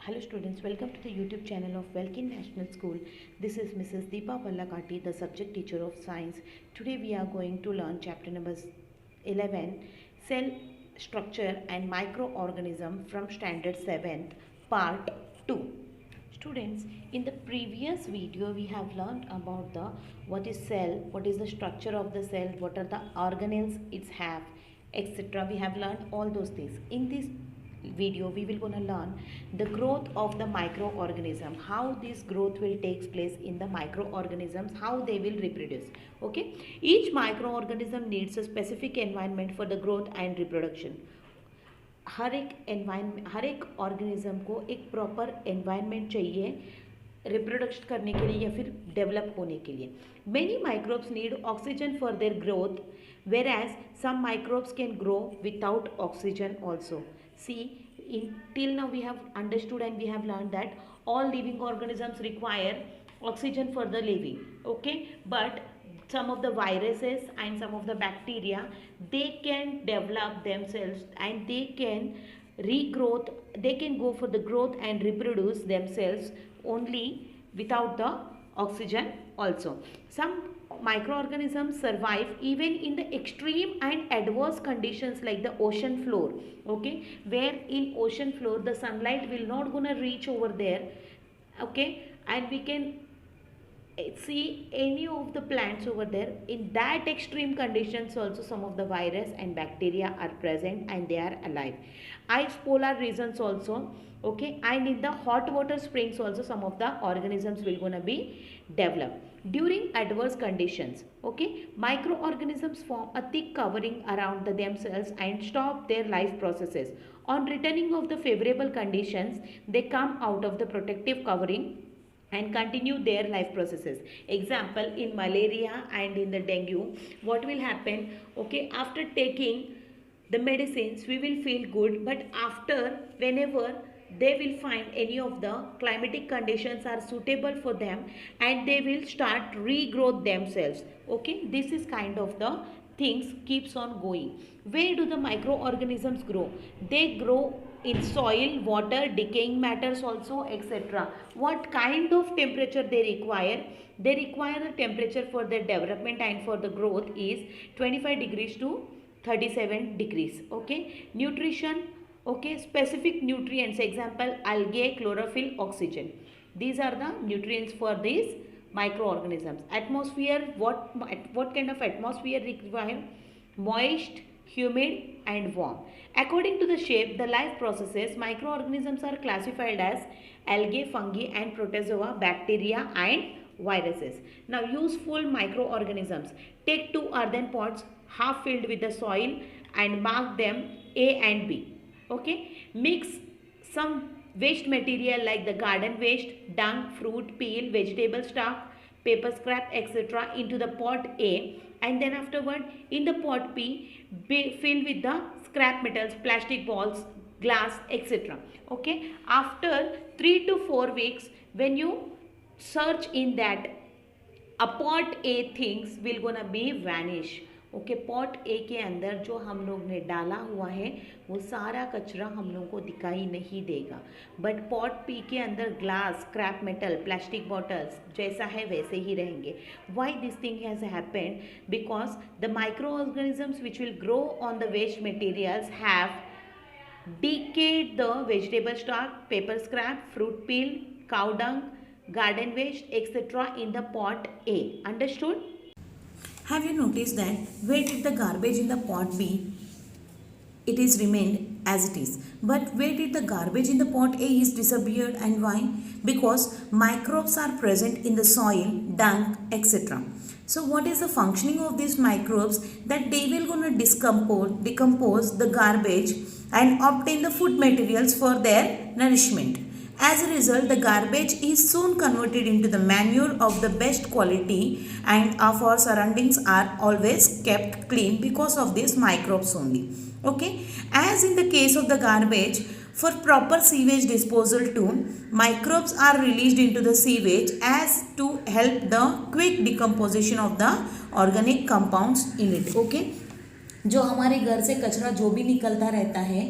Hello students, welcome to the YouTube channel of Welkin National School. This is Mrs. Deepa Vallakati, the subject teacher of science. Today we are going to learn chapter number 11, Cell Structure and Microorganism from Standard 7th, Part 2. Students, in the previous video we have learned about the what is cell, what is the structure of the cell, what are the organelles it have, etc. We have learned all those things. In this video we will gonna learn the growth of the microorganism, how this growth will take place in the microorganisms, how they will reproduce. Okay, each microorganism needs a specific environment for the growth and reproduction. हर एक environment, हर एक organism को एक proper environment चाहिए reproduction करने के लिए या फिर डेवलप होने के लिए. Many microbes need oxygen for their growth, whereas some microbes can grow without oxygen also. See, till now we have understood and we have learned that all living organisms require oxygen for the living. Okay, but some of the viruses and some of the bacteria, they can develop themselves and they can regrowth, they can go for the growth and reproduce themselves only without the oxygen also. Some microorganisms survive even in the extreme and adverse conditions like the ocean floor. Okay, where in ocean floor the sunlight will not gonna reach over there. Okay, and we can see any of the plants over there. In that extreme conditions also some of the virus and bacteria are present and they are alive. Ice polar regions also, okay, and in the hot water springs also some of the organisms will gonna be developed during adverse conditions. Okay, microorganisms form a thick covering around themselves and stop their life processes. On returning of the favorable conditions, they come out of the protective covering and continue their life processes. Example, in malaria and in the dengue, what will happen? Okay, after taking the medicines we will feel good, but after whenever they will find any of the climatic conditions are suitable for them and they will start regrowth themselves. Okay, this is kind of the things keeps on going. Where do the microorganisms grow? They grow in soil, water, decaying matters also, etc. What kind of temperature they require? They require the temperature for their development and for the growth is 25 degrees to 37 degrees. Okay, nutrition, okay, specific nutrients, example algae, chlorophyll, oxygen. These are the nutrients for these microorganisms. Atmosphere, what kind of atmosphere require? Moist, humid and warm. According to the shape, the life processes, microorganisms are classified as algae, fungi and protozoa, bacteria and viruses. Now useful microorganisms. Take 2 earthen pots half filled with the soil and mark them A and B. Okay, mix some waste material like the garden waste, dung, fruit, peel, vegetable stalk, paper scrap, etc. into the pot A, and then afterward in the pot B, fill with the scrap metals, plastic balls, glass, etc. Okay, after 3 to 4 weeks, when you search in that, a pot A things will gonna be vanish. Okay, pot A के अंदर जो हम लोग ने डाला हुआ है वो सारा कचरा हम लोग को दिखाई नहीं देगा, बट पॉट पी के अंदर glass, scrap metal, plastic bottles जैसा है वैसे ही रहेंगे. Why this thing has happened? Because the micro organisms which will grow on the waste materials have decayed the vegetable stock, paper scrap, fruit peel, cow dung, garden waste, etc. in the pot A. Understood? Have you noticed that where did the garbage in the pot be? It is remained as it is. But where did the garbage in the pot A is disappeared, and why? Because microbes are present in the soil, dung, etc. So what is the functioning of these microbes? That they will gonna decompose the garbage and obtain the food materials for their nourishment. As a result, the garbage is soon converted into the manure of the best quality and our surroundings are always kept clean because of these microbes only. Okay, as in the case of the garbage, for proper sewage disposal too, microbes are released into the sewage as to help the quick decomposition of the organic compounds in it. Okay, जो हमारे घर से कचरा जो भी निकलता रहता है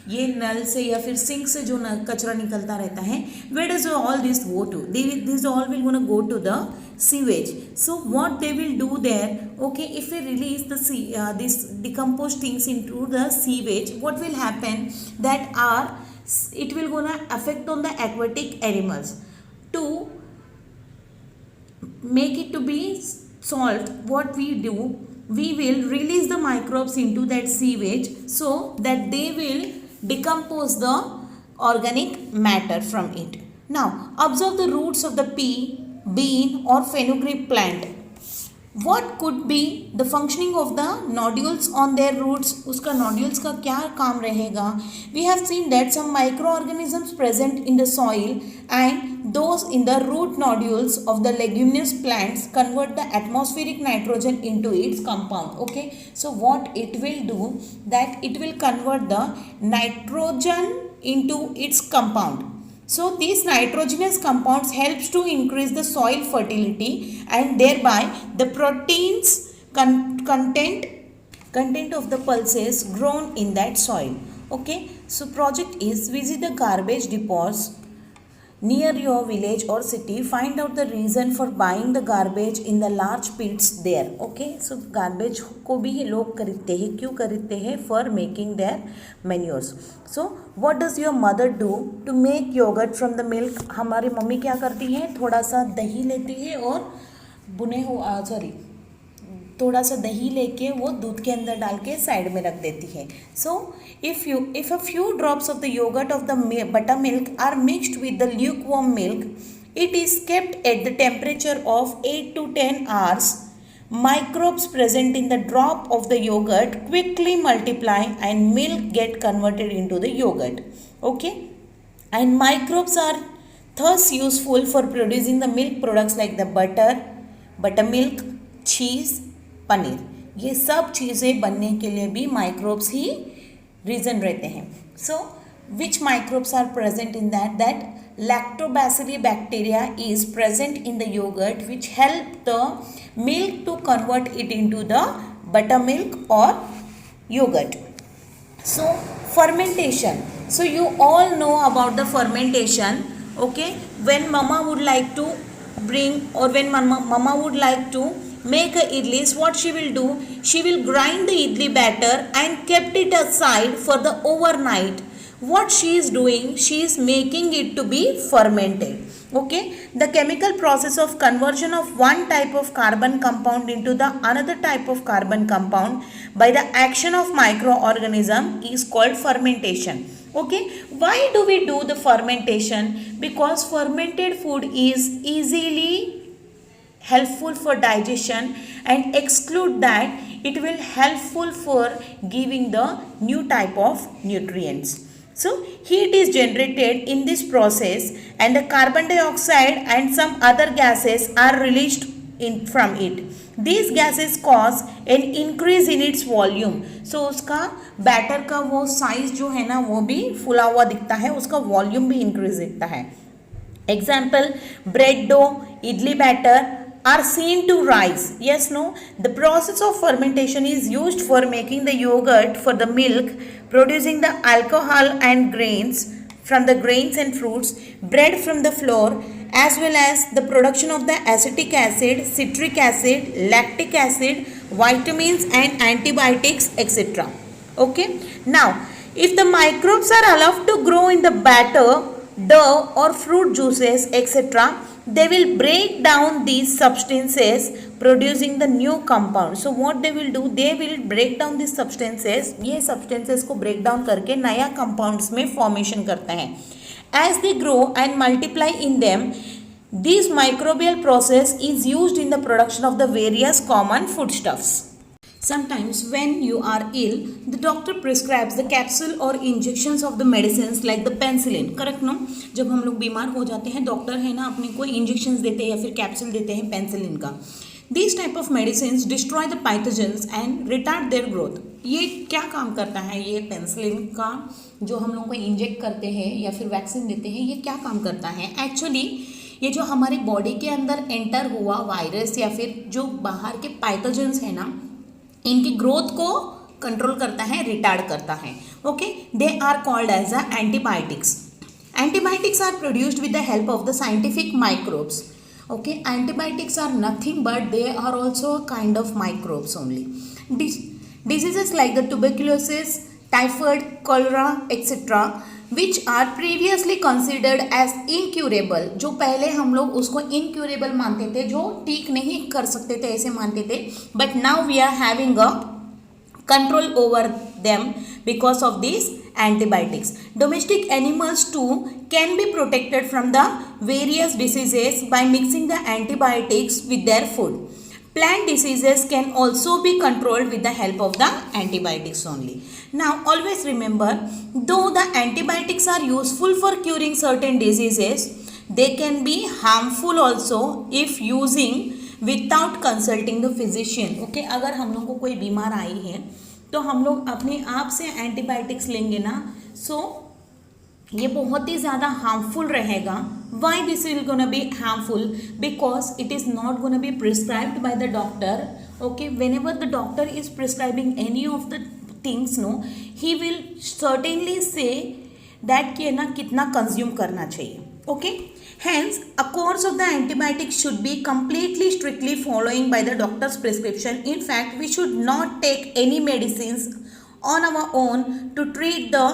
ये नल से या फिर सिंक से जो कचरा निकलता रहता है, where does all this go to? This all will gonna go to the sewage. So what they will do there, okay, if we release this decomposed things into the sewage, what will happen, that it will gonna affect on the aquatic animals. To make it to be solved, what we do, we will release the microbes into that sewage so that they will decompose the organic matter from it. Now observe the roots of the pea, bean or fenugreek plant. What could be the functioning of the nodules on their roots? उसका nodules का क्या काम रहेगा? We have seen that some microorganisms present in the soil and those in the root nodules of the leguminous plants convert the atmospheric nitrogen into its compound. Okay, so what it will do, that it will convert the nitrogen into its compound. So these nitrogenous compounds helps to increase the soil fertility and thereby the proteins content of the pulses grown in that soil. Okay, so project is visit the garbage depots near your village or city, find out the reason for buying the garbage in the large pits there. Okay, so garbage को भी ये लोग खरीदते हैं, क्यों खरीदते हैं? For making their manures. So what does your mother do to make yogurt from the milk? हमारी मम्मी क्या करती है? थोड़ा सा दही लेती है और थोड़ा सा दही लेके वो दूध के अंदर डाल के साइड में रख देती है. सो if a few drops of the yogurt of the buttermilk are mixed with the lukewarm milk, it is kept at the temperature of 8 to 10 hours. Microbes present in the drop of the yogurt quickly multiply and milk get converted into the yogurt. Okay, and microbes are thus useful for producing the milk products like the butter, buttermilk, cheese, paneer. ये सब चीज़ें बनने के लिए भी microbes ही reason रहते हैं. So which microbes are present in that lactobacillus bacteria is present in the yogurt which help the milk to convert it into the buttermilk or yogurt. So fermentation. So you all know about the fermentation. Okay, when mama would like to bring or when mama would like to make a idlis, what she will do, she will grind the idli batter and kept it aside for the overnight. What she is doing, she is making it to be fermented. Okay, the chemical process of conversion of one type of carbon compound into the another type of carbon compound by the action of microorganism is called fermentation. Okay, why do we do the fermentation? Because fermented food is easily helpful for digestion and exclude that it will helpful for giving the new type of nutrients. So heat is generated in this process and the carbon dioxide and some other gases are released from it. These gases cause an increase in its volume. So उसका batter का वो size जो है ना वो भी फुला हुआ दिखता है, उसका वॉल्यूम भी इंक्रीज दिखता है. Example, bread dough, idli batter are seen to rise. Yes, no? The process of fermentation is used for making the yogurt for the milk, producing the alcohol and grains from the grains and fruits, bread from the flour, as well as the production of the acetic acid, citric acid, lactic acid, vitamins and antibiotics, etc. Okay. Now, if the microbes are allowed to grow in the batter, dough or fruit juices, etc., they will break down these substances producing the new compound. So what they will do, they will break down these substances. ये substances को break down करके नया compounds में formation करते हैं. As they grow and multiply in them, this microbial process is used in the production of the various common foodstuffs. Sometimes when you are ill, the doctor prescribes the capsule or injections of the medicines like the penicillin. Correct, no? जब हम लोग बीमार हो जाते हैं, doctor है ना अपने को इंजेक्शंस देते हैं या फिर कैप्सूल देते हैं पेनिसिलिन का. These type of medicines destroy the pathogens and retard their growth. ये क्या काम करता है? ये पेनिसिलिन का जो हम लोग को इंजेक्ट करते हैं या फिर वैक्सीन देते हैं, ये क्या काम करता है? एक्चुअली ये जो हमारी बॉडी के अंदर एंटर हुआ वायरस या फिर जो बाहर के पैथोजेंस है ना, इनकी ग्रोथ को कंट्रोल करता है, रिटार्ड करता है. Okay, they are called as the antibiotics. Antibiotics are produced with the help of the scientific microbes. Okay, antibiotics are nothing but they are also a kind of microbes only. Diseases like the tuberculosis, typhoid, cholera, etc., which are previously considered as incurable. जो पहले हम लोग उसको incurable मानते थे, जो ठीक नहीं कर सकते थे ऐसे मानते थे, but now we are having a control over them because of these antibiotics. Domestic animals too can be protected from the various diseases by mixing the antibiotics with their food. Plant diseases can also be controlled with the help of the antibiotics only. Now always remember, though the antibiotics are useful for curing certain diseases, they can be harmful also if using without consulting the physician. Okay, अगर हम लोग को कोई बीमार आई है तो हम लोग अपने आप से एंटीबायोटिक्स लेंगे ना, सो ये बहुत ही ज़्यादा हार्मफुल रहेगा. Why this will gonna be harmful? Because it is not gonna be prescribed by the doctor. Okay, whenever the doctor is prescribing any of the things, no, he will certainly say that कि ना कितना consume करना चाहिए. Okay, hence a course of the antibiotics should be completely strictly following by the doctor's prescription. In fact, we should not take any medicines on our own to treat the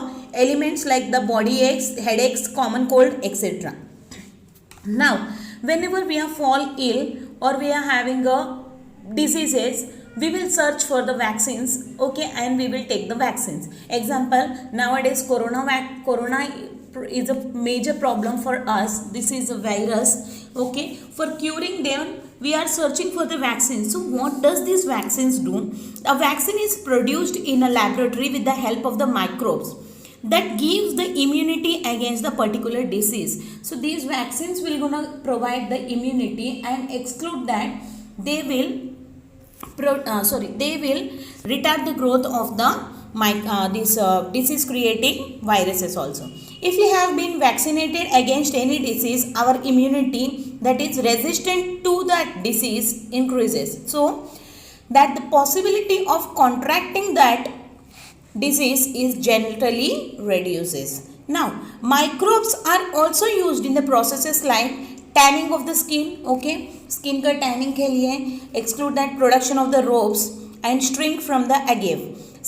ailments like the body aches, headaches, common cold, etc. Now whenever we are fall ill or we are having a diseases, we will search for the vaccines. Okay, and we will take the vaccines. Example, nowadays corona is a major problem for us. This is a virus. Okay, for curing them we are searching for the vaccine. So what does these vaccines do? A vaccine is produced in a laboratory with the help of the microbes that gives the immunity against the particular disease. So these vaccines will gonna provide the immunity and exclude that they will retard the growth of the disease creating viruses also. If we have been vaccinated against any disease, our immunity that is resistant to that disease increases, so that the possibility of contracting that disease is generally reduces. Now microbes are also used in the processes like tanning of the skin. Okay, skin का tanning के लिए exclude that production of the ropes and shrink from the agave.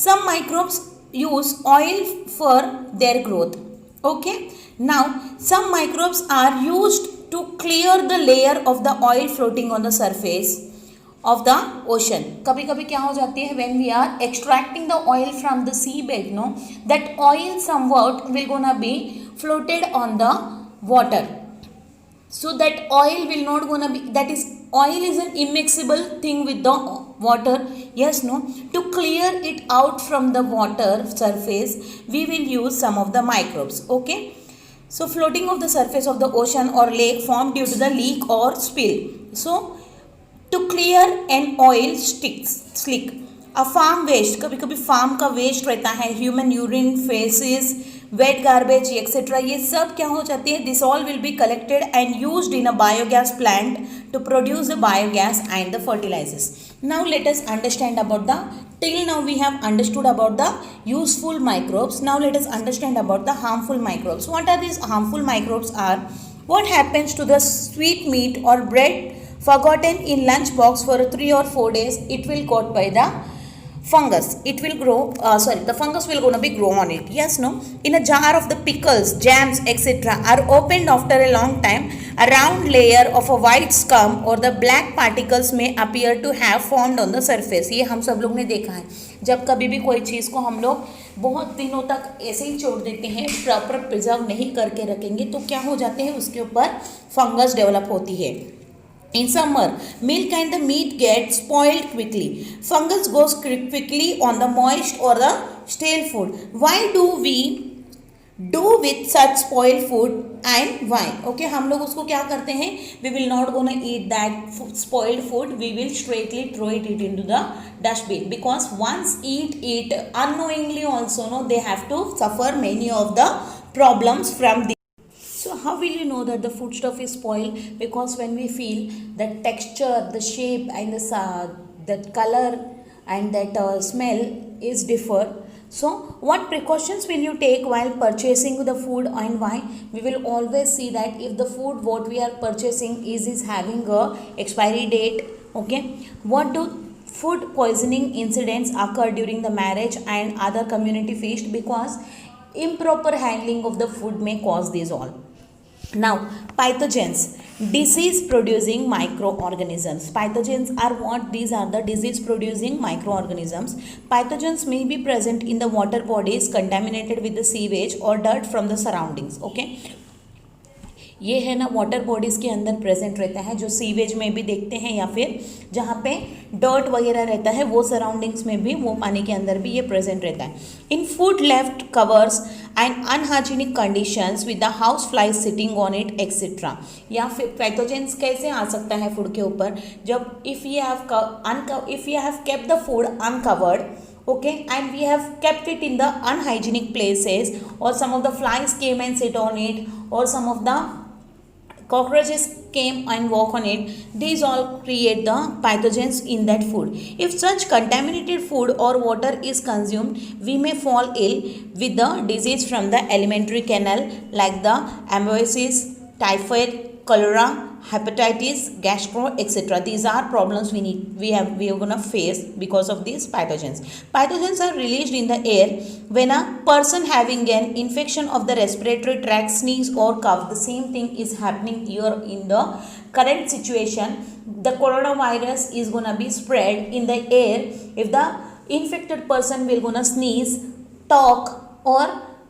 Some microbes use oil for their growth. Okay, now some microbes are used to clear the layer of the oil floating on the surface of the ocean. कभी कभी क्या हो जाती है, when we are extracting the oil from the seabed, no, that oil somewhat will gonna be floated on the water. So that oil will not gonna be, that is, oil is an immiscible thing with the water. Yes, no, to clear it out from the water surface we will use some of the microbes. Okay, so floating of the surface of the ocean or lake formed due to the leak or spill. So to clear an oil slick. A farm waste, कभी कभी farm का waste रहता है, human urine, faeces, wet garbage etcetera, ये सब क्या हो जाती है, this all will be collected and used in a biogas plant to produce the biogas and the fertilizers. Now let us understand about the, till now we have understood about the useful microbes. Now let us understand about the harmful microbes. What are these harmful microbes are? What happens to the sweet meat or bread forgotten in lunch box for 3 or 4 days? It will caught by the fungus. It will grow, the fungus will gonna be grow on it. Yes, no, in a jar of the pickles, jams, etc. are opened after a long time. A round layer of a white scum or the black particles may appear to have formed on the surface. ये हम सब लोग ने देखा है, जब कभी भी कोई चीज़ को हम लोग बहुत दिनों तक ऐसे ही छोड़ देते हैं, प्रॉपर प्रिजर्व नहीं करके रखेंगे, तो क्या हो जाते हैं, उसके ऊपर फंगस डेवलप होती है. In summer, milk and the meat get spoiled quickly. Fungus goes quickly on the moist or the stale food. Why do we do with such spoiled food and why? Okay, हम लोग उसको क्या करते हैं, we will not gonna eat that spoiled food. We will straightly throw it into the dustbin, because once eat it unknowingly also, no, they have to suffer many of the problems from the. So how will you know that the foodstuff is spoiled? Because when we feel the texture, the shape and the color and that smell, is differ. So what precautions will you take while purchasing the food and why? We will always see that if the food what we are purchasing is having a expiry date, okay, what do food poisoning incidents occur during the marriage and other community feast, because improper handling of the food may cause these all. Now, pathogens, disease producing microorganisms. Pathogens are what? These are the disease producing microorganisms. Pathogens may be present in the water bodies contaminated with the sewage or dirt from the surroundings. Okay, ये है ना water bodies के अंदर present रहता है, जो sewage में भी देखते हैं या फिर जहाँ पे डर्ट वगैरह रहता है वो सराउंडिंग्स में भी, वो पानी के अंदर भी ये प्रेजेंट रहता है. इन food left covers and unhygienic conditions with the house flies sitting on it etcetera. या फिर पैथोजेंस कैसे आ सकता है फूड के ऊपर? जब if you have kept the food uncovered, okay, and we have kept it in the unhygienic places, or some of the flies came and sit on it, or some of the cockroaches came and walk on it, these all create the pathogens in that food. If such contaminated food or water is consumed, we may fall ill with the disease from the alimentary canal like the amoebiasis, typhoid, cholera, hepatitis, gastro, etc. These are problems we are gonna face because of these pathogens. Pathogens are released in the air when a person having an infection of the respiratory tract sneeze or cough. The same thing is happening here in the current situation. The coronavirus is gonna be spread in the air if the infected person will gonna sneeze, talk, or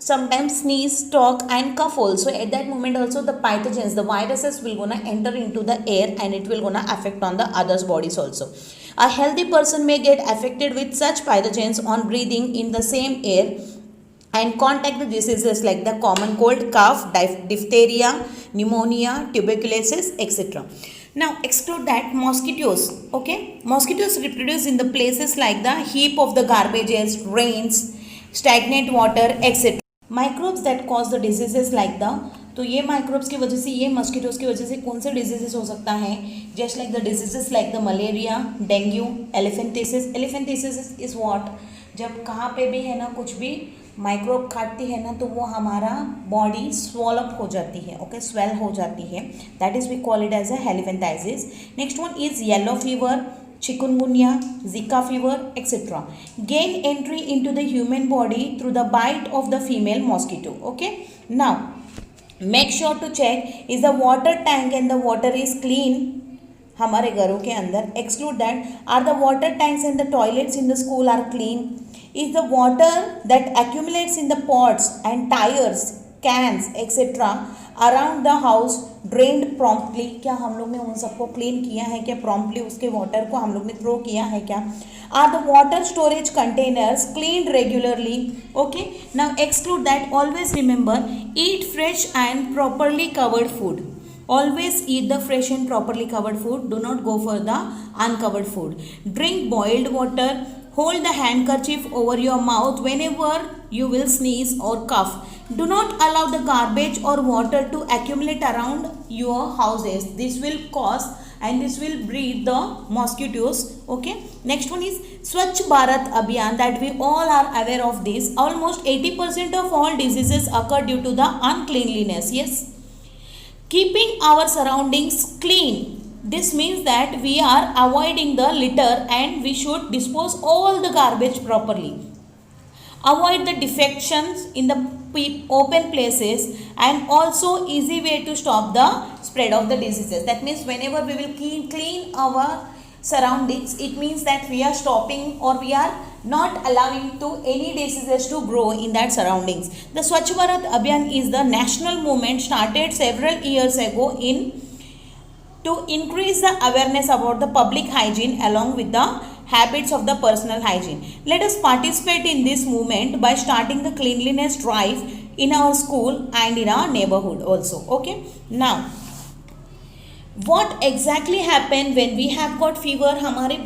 sometimes sneeze, talk and cough also. At that moment also the pathogens, the viruses will gonna enter into the air and it will gonna affect on the others bodies also. A healthy person may get affected with such pathogens on breathing in the same air and contact the diseases like the common cold, cough, diphtheria, pneumonia, tuberculosis, etc. Now exclude that mosquitoes. Okay, mosquitoes reproduce in the places like the heap of the garbages, rains, stagnant water, etc. Microbes that cause the diseases like the, तो ये microbes की वजह से, ये मस्किटोज़ की वजह से कौन से डिजीजेस हो सकता है? Just like the diseases like the malaria, dengue, elephantiasis. Elephantiasis is what? जब कहाँ पे भी है ना कुछ भी माइक्रोब खाती है ना तो वो हमारा बॉडी स्वॉल अप हो जाती है, ओके, स्वेल हो जाती है. That is we call it as a elephantiasis. Next one is yellow fever, chikungunya, Zika fever, etc. Gain entry into the human body through the bite of the female mosquito. Okay. Now, make sure to check is the water tank and the water is clean. हमारे घरों के अंदर. Exclude that. Are the water tanks and the toilets in the school are clean? Is the water that accumulates in the pots and tires, cans, etc. Around the house drained promptly? क्या हम लोग ने उन सबको clean किया है क्या? Promptly उसके वाटर को हम लोग ने थ्रो किया है क्या? Are the water storage containers cleaned regularly? Okay. Now exclude that. Always remember, eat fresh and properly covered food. Always eat the fresh and properly covered food. Do not go for the uncovered food. Drink boiled water. Hold the handkerchief over your mouth whenever you will sneeze or cough. Do not allow the garbage or water to accumulate around your houses. This will cause and this will breed the mosquitoes. Okay. Next one is Swachh Bharat Abhiyan, that we all are aware of this. Almost 80% of all diseases occur due to the uncleanliness. Yes. Keeping our surroundings clean. This means that we are avoiding the litter and we should dispose all the garbage properly. Avoid the defecations in the open places, and also easy way to stop the spread of the diseases. That means whenever we will clean our surroundings, it means that we are stopping or we are not allowing to any diseases to grow in that surroundings. The Swachh Bharat Abhiyan is the national movement started several years ago to increase the awareness about the public hygiene along with the habits of the personal hygiene. Let us participate in this movement by starting the cleanliness drive in our school and in our neighborhood also. Okay. Now, what exactly happen when we have got fever? हमारे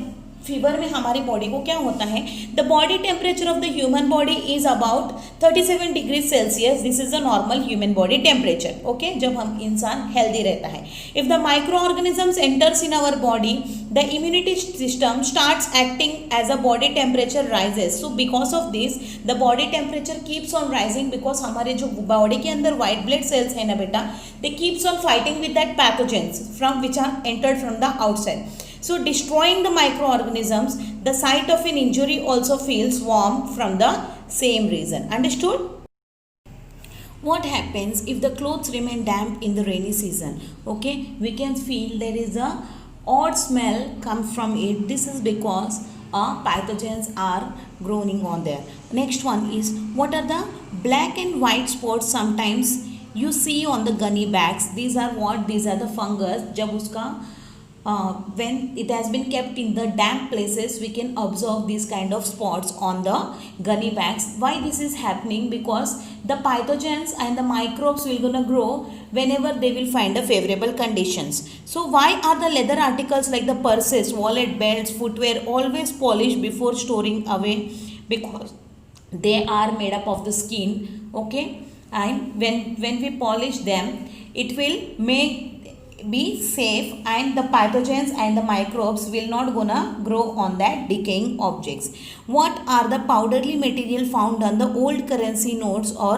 fever में हमारी body को क्या होता है, the body temperature of the human body is about 37 degree Celsius, this is the normal human body temperature, okay, जब हम इंसान हेल्दी रहता है. If the micro organisms enters in our body, the immunity system starts acting as a body temperature rises. So because of this the body temperature keeps on rising, because हमारे जो body के अंदर white blood cells है ना बेटा, they keeps on fighting with that pathogens from which are entered from the outside. So destroying the microorganisms, the site of an injury also feels warm from the same reason. Understood? What happens if the clothes remain damp in the rainy season? Okay, we can feel there is a odd smell come from it. This is because pathogens are growing on there. Next one is, what are the black and white spots sometimes you see on the gunny bags? These are what? These are the fungus. जब उसका when it has been kept in the damp places, we can observe these kind of spots on the gunny bags. Why this is happening? Because the pathogens and the microbes will gonna grow whenever they will find a favorable conditions. So why are the leather articles like the purses, wallet, belts, footwear always polished before storing away? Because they are made up of the skin, okay, and when we polish them, it will make be safe, and the pathogens and the microbes will not gonna grow on that decaying objects. What are the powdery material found on the old currency notes or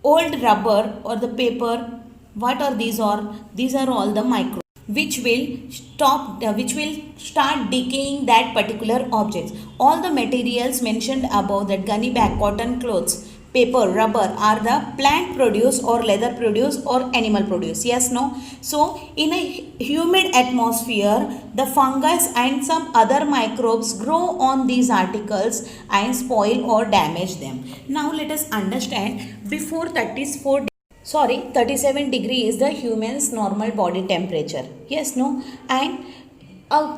old rubber or the paper? What are these? Or these are all the microbes which will start decaying that particular objects. All the materials mentioned above, that gunny bag, cotton clothes, paper, rubber, are the plant produce or leather produce or animal produce? Yes, no? So in a humid atmosphere, the fungus and some other microbes grow on these articles and spoil or damage them. Now let us understand, before 37 degree is the human's normal body temperature. Yes, no? And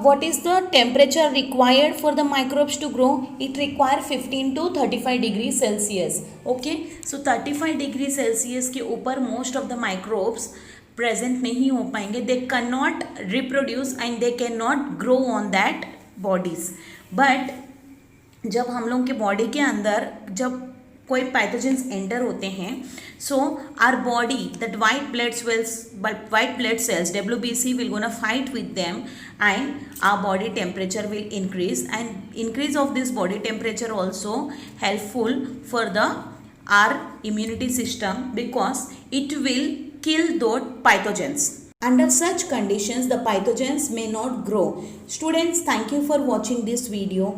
what is the temperature required for the microbes to grow? It requires 15 to 35 degree Celsius. Okay, so 35 degree Celsius के ऊपर most of the microbes present नहीं हो पाएंगे. They cannot reproduce and they cannot grow on that bodies. But जब हम लोग के body के अंदर जब कोई पैथोजेंस एंटर होते हैं, so our body that white blood cells WBC will gonna fight with them, and our body temperature will increase, and increase of this body temperature also helpful for the our immunity system, because it will kill those pathogens. Under such conditions, the pathogens may not grow. Students, thank you for watching this video.